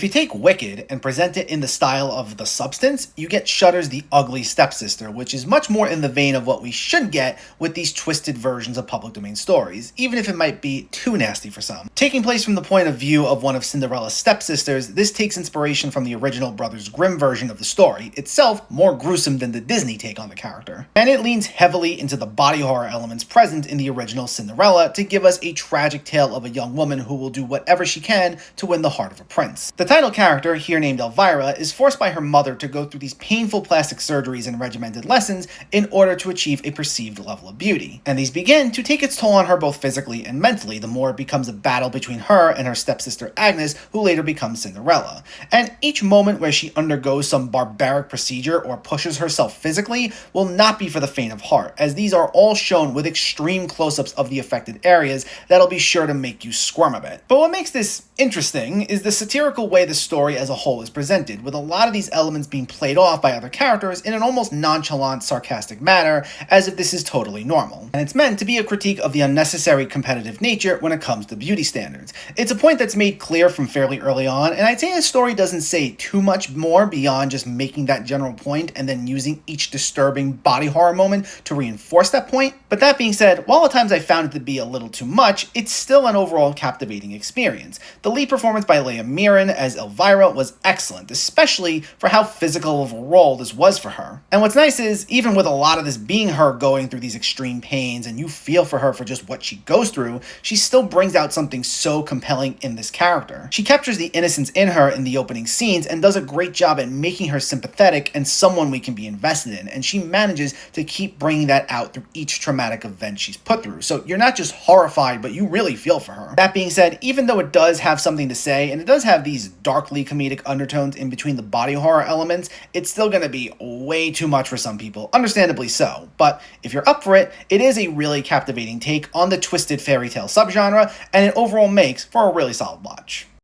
If you take Wicked and present it in the style of The Substance, you get Shudder's The Ugly Stepsister, which is much more in the vein of what we should get with these twisted versions of public domain stories, even if it might be too nasty for some. Taking place from the point of view of one of Cinderella's stepsisters, this takes inspiration from the original Brothers Grimm version of the story, itself more gruesome than the Disney take on the character. And it leans heavily into the body horror elements present in the original Cinderella to give us a tragic tale of a young woman who will do whatever she can to win the heart of a prince. The title character, here named Elvira, is forced by her mother to go through these painful plastic surgeries and regimented lessons in order to achieve a perceived level of beauty. And these begin to take its toll on her both physically and mentally, the more it becomes a battle between her and her stepsister Agnes, who later becomes Cinderella. And each moment where she undergoes some barbaric procedure or pushes herself physically will not be for the faint of heart, as these are all shown with extreme close-ups of the affected areas that'll be sure to make you squirm a bit. But what makes this interesting is the satirical way the story as a whole is presented, with a lot of these elements being played off by other characters in an almost nonchalant, sarcastic manner, as if this is totally normal. And it's meant to be a critique of the unnecessary competitive nature when it comes to beauty standards. It's a point that's made clear from fairly early on, and I'd say the story doesn't say too much more beyond just making that general point and then using each disturbing body horror moment to reinforce that point. But that being said, while at times I found it to be a little too much, it's still an overall captivating experience. The lead performance by Leah Miron as Elvira was excellent, especially for how physical of a role this was for her. And what's nice is, even with a lot of this being her going through these extreme pains and you feel for her for just what she goes through, she still brings out something so compelling in this character. She captures the innocence in her in the opening scenes and does a great job at making her sympathetic and someone we can be invested in, and she manages to keep bringing that out through each traumatic event she's put through. So you're not just horrified, but you really feel for her. That being said, even though it does have something to say, and it does have these darkly comedic undertones in between the body horror elements, it's still going to be way too much for some people, understandably so. But if you're up for it, it is a really captivating take on the twisted fairy tale subgenre, and it overall makes for a really solid watch.